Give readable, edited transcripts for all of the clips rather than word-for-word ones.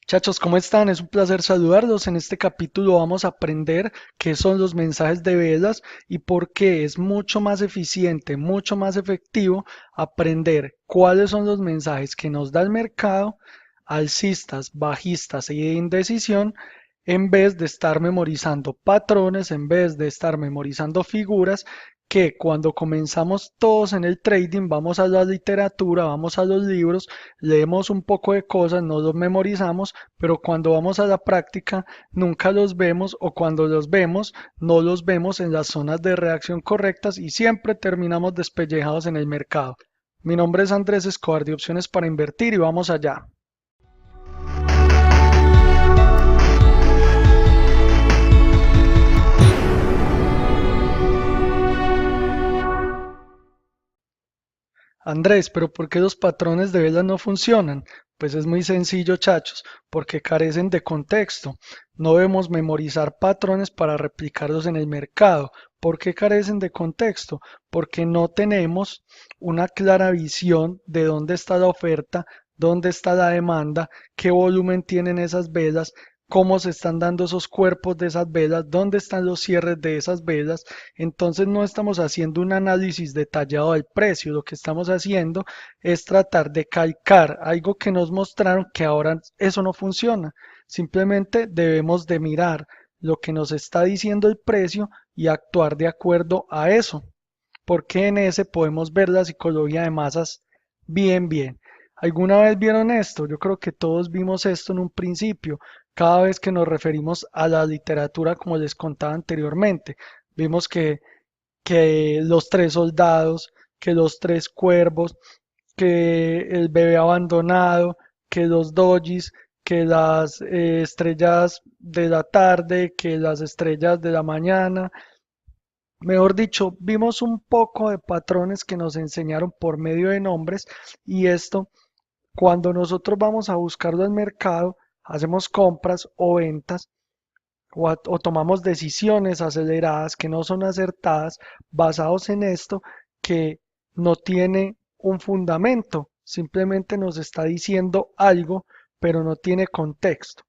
Chachos, ¿cómo están? Es un placer saludarlos. En este capítulo vamos a aprender qué son los mensajes de velas y por qué es mucho más eficiente, mucho más efectivo aprender cuáles son los mensajes que nos da el mercado, alcistas, bajistas y de indecisión, en vez de estar memorizando patrones, en vez de estar memorizando figuras que cuando comenzamos todos en el trading vamos a la literatura, vamos a los libros, leemos un poco de cosas, no los memorizamos, pero cuando vamos a la práctica nunca los vemos o cuando los vemos no los vemos en las zonas de reacción correctas y siempre terminamos despellejados en el mercado. Mi nombre es Andrés Escobar de Opciones para Invertir y vamos allá. Andrés, pero ¿por qué los patrones de velas no funcionan? Pues es muy sencillo, chachos, porque carecen de contexto. No debemos memorizar patrones para replicarlos en el mercado. ¿Por qué carecen de contexto? Porque no tenemos una clara visión de dónde está la oferta, dónde está la demanda, qué volumen tienen esas velas, cómo se están dando esos cuerpos de esas velas, dónde están los cierres de esas velas. Entonces no estamos haciendo un análisis detallado del precio, lo que estamos haciendo es tratar de calcar algo que nos mostraron que ahora eso no funciona. Simplemente debemos de mirar lo que nos está diciendo el precio y actuar de acuerdo a eso, porque en ese podemos ver la psicología de masas bien. ¿Alguna vez vieron esto? Yo creo que todos vimos esto en un principio, cada vez que nos referimos a la literatura como les contaba anteriormente. Vimos que los tres soldados, que los tres cuervos, que el bebé abandonado, que los dojis, que las estrellas de la tarde, que las estrellas de la mañana. Mejor dicho, vimos un poco de patrones que nos enseñaron por medio de nombres y esto, cuando nosotros vamos a buscarlo al mercado, hacemos compras o ventas o tomamos decisiones aceleradas que no son acertadas basados en esto que no tiene un fundamento, simplemente nos está diciendo algo, pero no tiene contexto.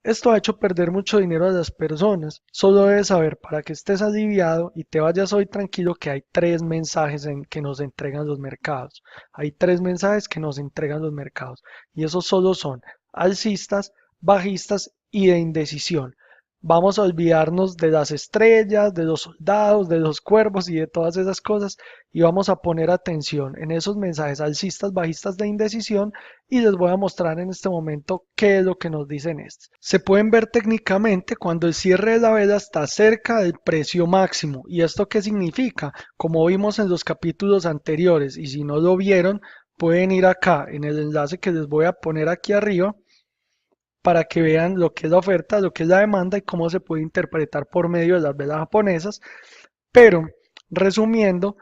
Esto ha hecho perder mucho dinero a las personas. Solo debes saber para que estés aliviado y te vayas hoy tranquilo que hay tres mensajes que nos entregan los mercados. Hay tres mensajes que nos entregan los mercados y esos solo son alcistas, bajistas y de indecisión. Vamos a olvidarnos de las estrellas, de los soldados, de los cuervos y de todas esas cosas y vamos a poner atención en esos mensajes alcistas, bajistas de indecisión y les voy a mostrar en este momento qué es lo que nos dicen estos. Se pueden ver técnicamente cuando el cierre de la vela está cerca del precio máximo. ¿Y esto qué significa? Como vimos en los capítulos anteriores y si no lo vieron, pueden ir acá en el enlace que les voy a poner aquí arriba para que vean lo que es la oferta, lo que es la demanda y cómo se puede interpretar por medio de las velas japonesas. Pero, resumiendo,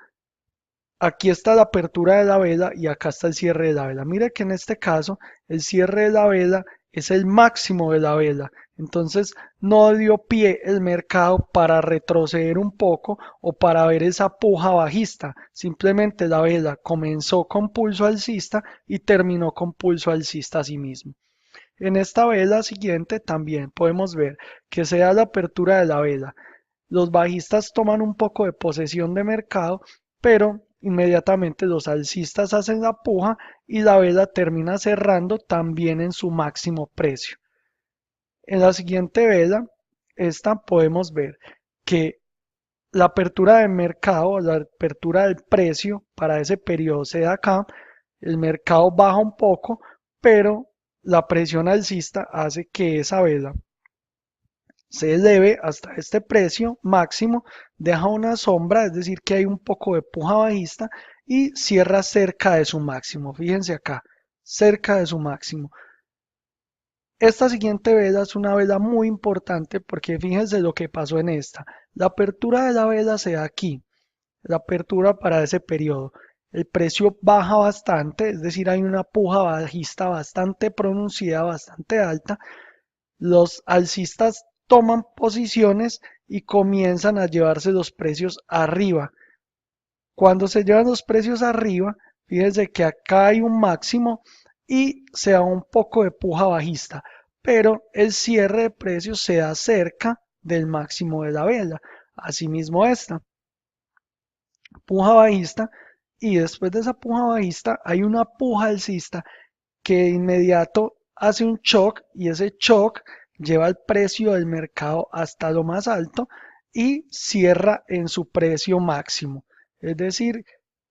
aquí está la apertura de la vela y acá está el cierre de la vela. Mire que en este caso el cierre de la vela es el máximo de la vela. Entonces no dio pie el mercado para retroceder un poco o para ver esa puja bajista. Simplemente la vela comenzó con pulso alcista y terminó con pulso alcista a sí mismo. En esta vela siguiente también podemos ver que se da la apertura de la vela. Los bajistas toman un poco de posesión de mercado, pero inmediatamente los alcistas hacen la puja y la vela termina cerrando también en su máximo precio. En la siguiente vela, esta podemos ver que la apertura de mercado, la apertura del precio para ese periodo se da acá, el mercado baja un poco, pero la presión alcista hace que esa vela se eleve hasta este precio máximo, deja una sombra, es decir, que hay un poco de puja bajista y cierra cerca de su máximo. Fíjense acá, cerca de su máximo. Esta siguiente vela es una vela muy importante porque fíjense lo que pasó en esta. La apertura de la vela se da aquí, la apertura para ese periodo. El precio baja bastante, es decir, hay una puja bajista bastante pronunciada, bastante alta. Los alcistas toman posiciones y comienzan a llevarse los precios arriba. Cuando se llevan los precios arriba, fíjense que acá hay un máximo y se da un poco de puja bajista, pero el cierre de precios se da cerca del máximo de la vela. Asimismo esta puja bajista, y después de esa puja bajista hay una puja alcista que de inmediato hace un shock, y ese shock lleva el precio del mercado hasta lo más alto y cierra en su precio máximo. Es decir,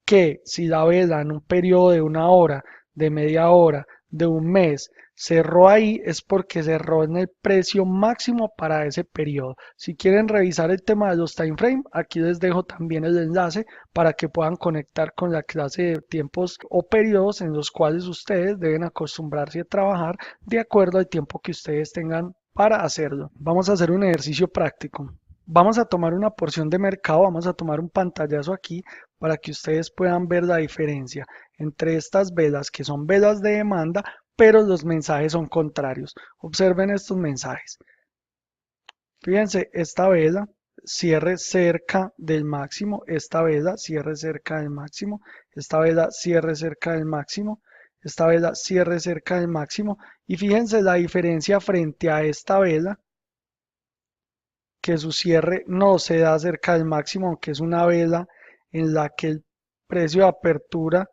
que si la vela en un periodo de una hora, de media hora, de un mes, cerró ahí, es porque cerró en el precio máximo para ese periodo. Si quieren revisar el tema de los time frame, aquí les dejo también el enlace para que puedan conectar con la clase de tiempos o periodos en los cuales ustedes deben acostumbrarse a trabajar de acuerdo al tiempo que ustedes tengan para hacerlo. Vamos a hacer un ejercicio práctico. Vamos a tomar una porción de mercado, vamos a tomar un pantallazo aquí para que ustedes puedan ver la diferencia entre estas velas que son velas de demanda, pero los mensajes son contrarios. Observen estos mensajes. Fíjense, esta vela cierre cerca del máximo, esta vela cierre cerca del máximo, esta vela cierre cerca del máximo, esta vela cierre cerca del máximo, y fíjense la diferencia frente a esta vela, que su cierre no se da cerca del máximo, aunque es una vela en la que el precio de apertura,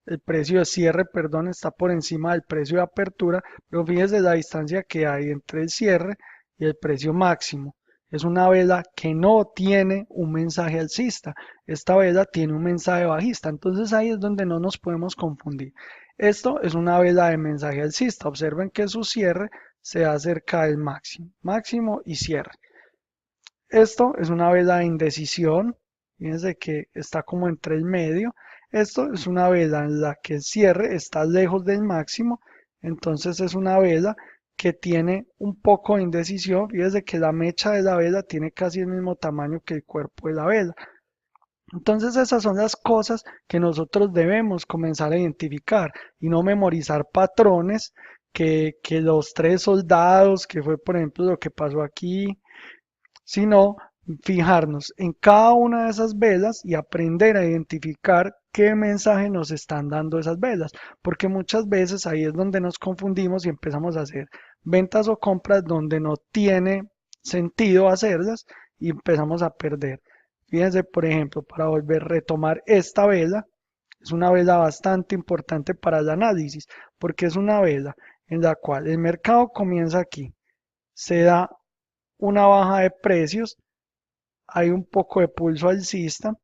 el precio de cierre, perdón, está por encima del precio de apertura, pero fíjense la distancia que hay entre el cierre y el precio máximo. Es una vela que no tiene un mensaje alcista, esta vela tiene un mensaje bajista, entonces ahí es donde no nos podemos confundir. Esto es una vela de mensaje alcista, observen que su cierre se da cerca del máximo, máximo y cierre. Esto es una vela de indecisión, fíjense que está como entre el medio. Esto es una vela en la que el cierre está lejos del máximo, entonces es una vela que tiene un poco de indecisión. Fíjense que la mecha de la vela tiene casi el mismo tamaño que el cuerpo de la vela. Entonces esas son las cosas que nosotros debemos comenzar a identificar y no memorizar patrones que los tres soldados, que fue por ejemplo lo que pasó aquí, sino fijarnos en cada una de esas velas y aprender a identificar qué mensaje nos están dando esas velas, porque muchas veces ahí es donde nos confundimos y empezamos a hacer ventas o compras donde no tiene sentido hacerlas y empezamos a perder. Fíjense, por ejemplo, para volver a retomar esta vela, es una vela bastante importante para el análisis, porque es una vela en la cual el mercado comienza aquí, se da una baja de precios, hay un poco de pulso alcista,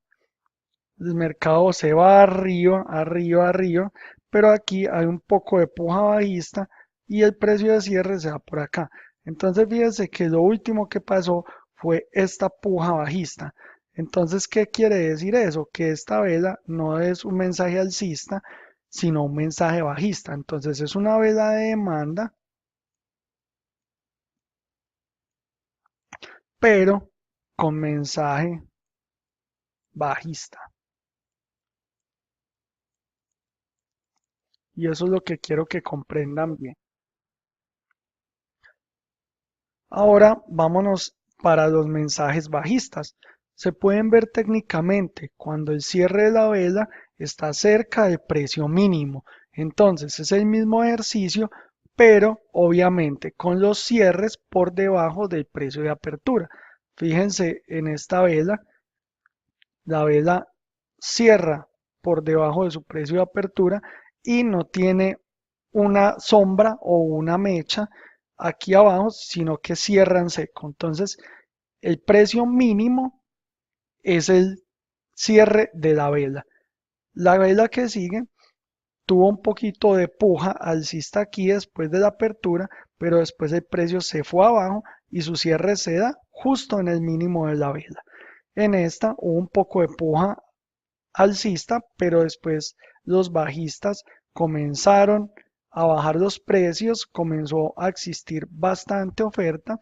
el mercado se va arriba, arriba, arriba, pero aquí hay un poco de puja bajista y el precio de cierre se va por acá. Entonces fíjense que lo último que pasó fue esta puja bajista. Entonces, ¿qué quiere decir eso? Que esta vela no es un mensaje alcista, sino un mensaje bajista. Entonces es una vela de demanda, pero con mensaje bajista. Y eso es lo que quiero que comprendan bien. Ahora vámonos para los mensajes bajistas. Se pueden ver técnicamente cuando el cierre de la vela está cerca del precio mínimo. Entonces es el mismo ejercicio, pero obviamente con los cierres por debajo del precio de apertura. Fíjense en esta vela, la vela cierra por debajo de su precio de apertura y no tiene una sombra o una mecha aquí abajo, sino que cierra en seco. Entonces, el precio mínimo es el cierre de la vela. La vela que sigue tuvo un poquito de puja alcista aquí después de la apertura, pero después el precio se fue abajo y su cierre se da justo en el mínimo de la vela. En esta hubo un poco de puja alcista, pero después los bajistas comenzaron a bajar los precios, comenzó a existir bastante oferta,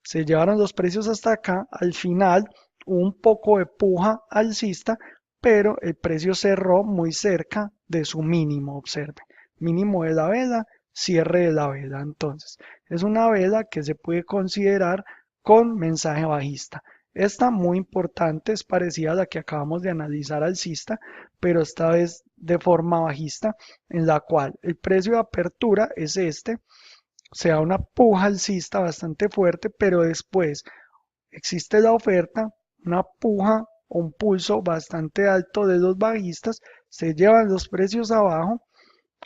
se llevaron los precios hasta acá, al final hubo un poco de puja alcista, pero el precio cerró muy cerca de su mínimo, observe, mínimo de la vela, cierre de la vela. Entonces, es una vela que se puede considerar con mensaje bajista. Esta muy importante, es parecida a la que acabamos de analizar alcista, pero esta vez de forma bajista, en la cual el precio de apertura es este, se da una puja alcista bastante fuerte, pero después existe la oferta, una puja o un pulso bastante alto de los bajistas, se llevan los precios abajo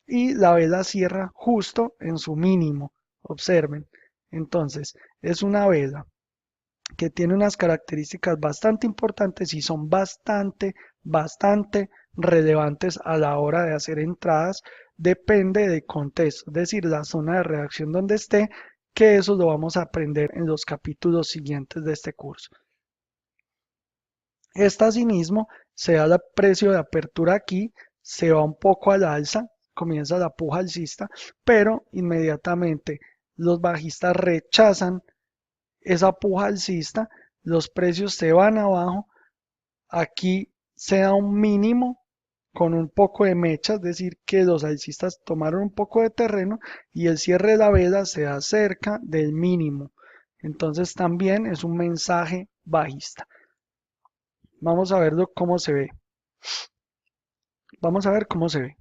y la vela cierra justo en su mínimo. Observen. Entonces, es una vela que tiene unas características bastante importantes y son bastante relevantes a la hora de hacer entradas. Depende del contexto, es decir, la zona de reacción donde esté, que eso lo vamos a aprender en los capítulos siguientes de este curso. Asimismo, se da el precio de apertura aquí, se va un poco al alza, comienza la puja alcista, pero inmediatamente los bajistas rechazan esa puja alcista, los precios se van abajo, aquí se da un mínimo con un poco de mecha, es decir, que los alcistas tomaron un poco de terreno y el cierre de la vela se da cerca del mínimo. Entonces también es un mensaje bajista. Vamos a verlo cómo se ve. Vamos a ver cómo se ve.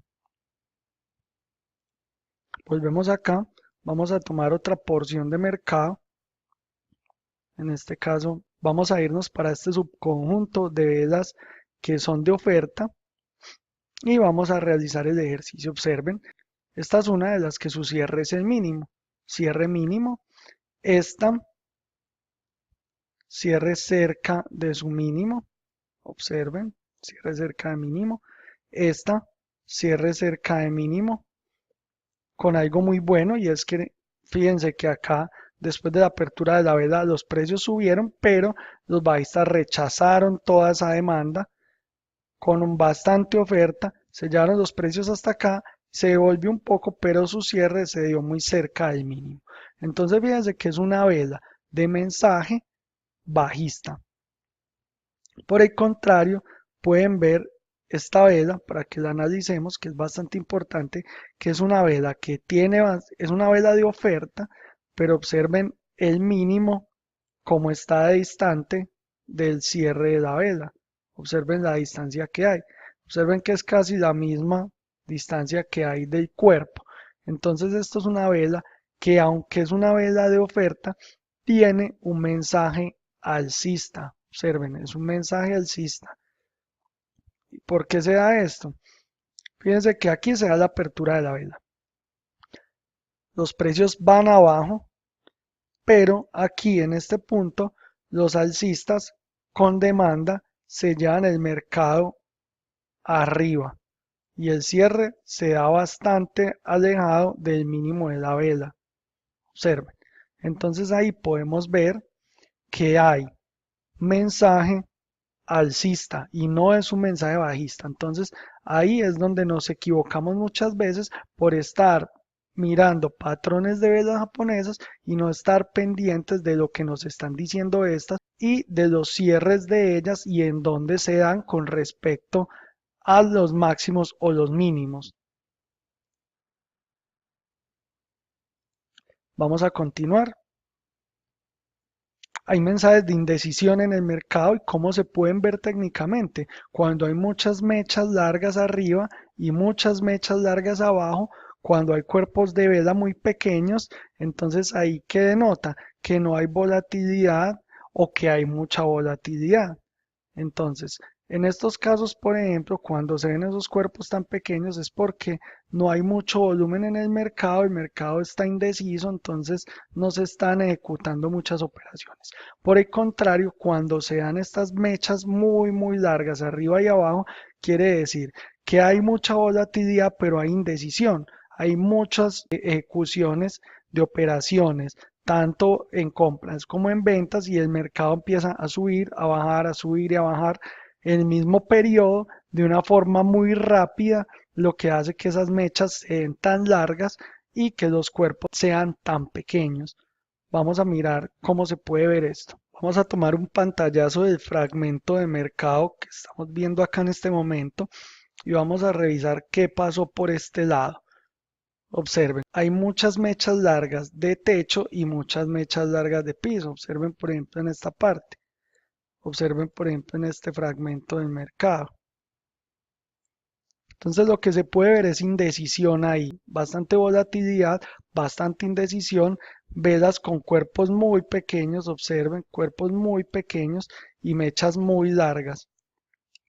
Volvemos acá. Vamos a tomar otra porción de mercado. En este caso, vamos a irnos para este subconjunto de velas que son de oferta y vamos a realizar el ejercicio. Observen, esta es una de las que su cierre es el mínimo. Cierre mínimo. Esta cierre cerca de su mínimo. Observen, cierre cerca de mínimo. Esta cierre cerca de mínimo. Con algo muy bueno y es que fíjense que acá después de la apertura de la vela los precios subieron, pero los bajistas rechazaron toda esa demanda con un bastante oferta, se llevaron los precios hasta acá, se devolvió un poco, pero su cierre se dio muy cerca del mínimo. Entonces fíjense que es una vela de mensaje bajista. Por el contrario, pueden ver esta vela para que la analicemos, que es bastante importante, que es una vela que es una vela de oferta, pero observen el mínimo como está de distante del cierre de la vela. Observen la distancia que hay. Observen que es casi la misma distancia que hay del cuerpo. Entonces esto es una vela que, aunque es una vela de oferta, tiene un mensaje alcista. Observen, es un mensaje alcista. ¿Por qué se da esto? Fíjense que aquí se da la apertura de la vela. Los precios van abajo, pero aquí en este punto los alcistas con demanda se llevan el mercado arriba y el cierre se da bastante alejado del mínimo de la vela. Observen. Entonces ahí podemos ver que hay mensaje alcista y no es un mensaje bajista. Entonces ahí es donde nos equivocamos muchas veces por estar mirando patrones de velas japonesas y no estar pendientes de lo que nos están diciendo estas y de los cierres de ellas y en dónde se dan con respecto a los máximos o los mínimos. Vamos a continuar. Hay mensajes de indecisión en el mercado y cómo se pueden ver técnicamente. Cuando hay muchas mechas largas arriba y muchas mechas largas abajo, cuando hay cuerpos de vela muy pequeños, entonces ahí que denota que no hay volatilidad o que hay mucha volatilidad. Entonces, en estos casos, por ejemplo, cuando se ven esos cuerpos tan pequeños es porque no hay mucho volumen en el mercado está indeciso, entonces no se están ejecutando muchas operaciones. Por el contrario, cuando se dan estas mechas muy largas arriba y abajo, quiere decir que hay mucha volatilidad, pero hay indecisión. Hay muchas ejecuciones de operaciones tanto en compras como en ventas y el mercado empieza a subir, a bajar, a subir y a bajar en el mismo periodo de una forma muy rápida, lo que hace que esas mechas sean tan largas y que los cuerpos sean tan pequeños. Vamos a mirar cómo se puede ver esto. Vamos a tomar un pantallazo del fragmento de mercado que estamos viendo acá en este momento y vamos a revisar qué pasó por este lado. Observen, hay muchas mechas largas de techo y muchas mechas largas de piso. Observen, por ejemplo, en esta parte. Observen, por ejemplo, en este fragmento del mercado. Entonces lo que se puede ver es indecisión ahí, bastante volatilidad, bastante indecisión, velas con cuerpos muy pequeños, observen, cuerpos muy pequeños y mechas muy largas.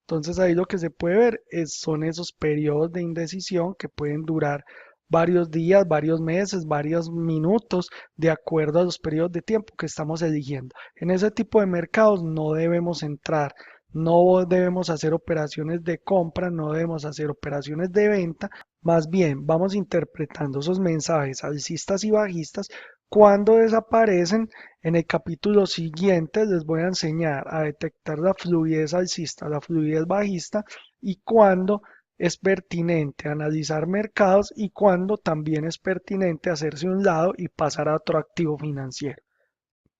Entonces ahí lo que se puede ver son esos periodos de indecisión que pueden durar varios días, varios meses, varios minutos, de acuerdo a los periodos de tiempo que estamos eligiendo. En ese tipo de mercados no debemos entrar, no debemos hacer operaciones de compra, no debemos hacer operaciones de venta, más bien vamos interpretando esos mensajes alcistas y bajistas. Cuando desaparecen, en el capítulo siguiente les voy a enseñar a detectar la fluidez alcista, la fluidez bajista y cuándo es pertinente analizar mercados y cuándo también es pertinente hacerse un lado y pasar a otro activo financiero.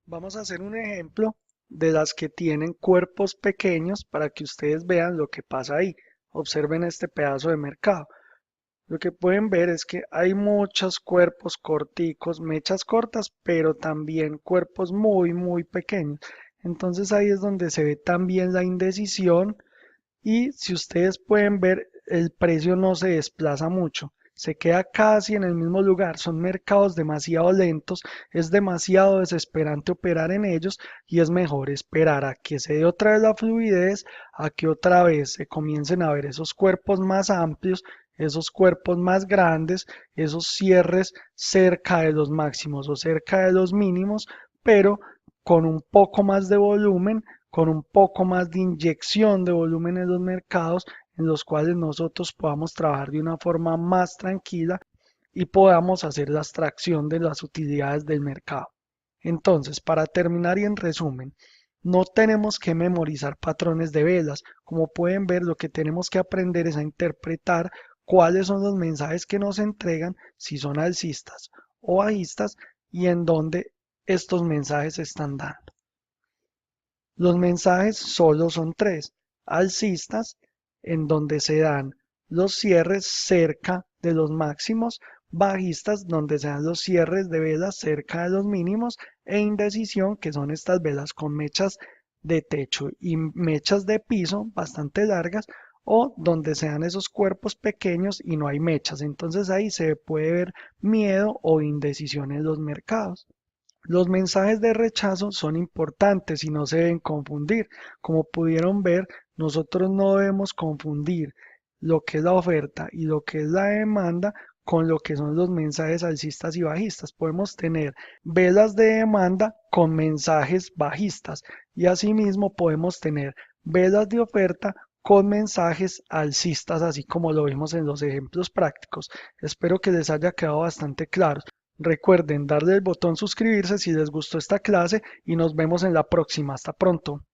Vamos a hacer un ejemplo de las que tienen cuerpos pequeños para que ustedes vean lo que pasa ahí. Observen este pedazo de mercado. Lo que pueden ver es que hay muchos cuerpos corticos, mechas cortas, pero también cuerpos muy pequeños. Entonces ahí es donde se ve también la indecisión y si ustedes pueden ver, el precio no se desplaza mucho. Se queda casi en el mismo lugar, son mercados demasiado lentos, es demasiado desesperante operar en ellos y es mejor esperar a que se dé otra vez la fluidez, a que otra vez se comiencen a ver esos cuerpos más amplios, esos cuerpos más grandes, esos cierres cerca de los máximos o cerca de los mínimos, pero con un poco más de volumen, con un poco más de inyección de volumen en los mercados, en los cuales nosotros podamos trabajar de una forma más tranquila y podamos hacer la extracción de las utilidades del mercado. Entonces, para terminar y en resumen, no tenemos que memorizar patrones de velas. Como pueden ver, lo que tenemos que aprender es a interpretar cuáles son los mensajes que nos entregan, si son alcistas o bajistas, y en dónde estos mensajes se están dando. Los mensajes solo son tres: alcistas, en donde se dan los cierres cerca de los máximos; bajistas, donde se dan los cierres de velas cerca de los mínimos; e indecisión, que son estas velas con mechas de techo y mechas de piso bastante largas, o donde se dan esos cuerpos pequeños y no hay mechas. Entonces ahí se puede ver miedo o indecisión en los mercados. Los mensajes de rechazo son importantes y no se deben confundir. Como pudieron ver, nosotros no debemos confundir lo que es la oferta y lo que es la demanda con lo que son los mensajes alcistas y bajistas. Podemos tener velas de demanda con mensajes bajistas y asimismo podemos tener velas de oferta con mensajes alcistas, así como lo vimos en los ejemplos prácticos. Espero que les haya quedado bastante claro. Recuerden darle el botón suscribirse si les gustó esta clase y nos vemos en la próxima. Hasta pronto.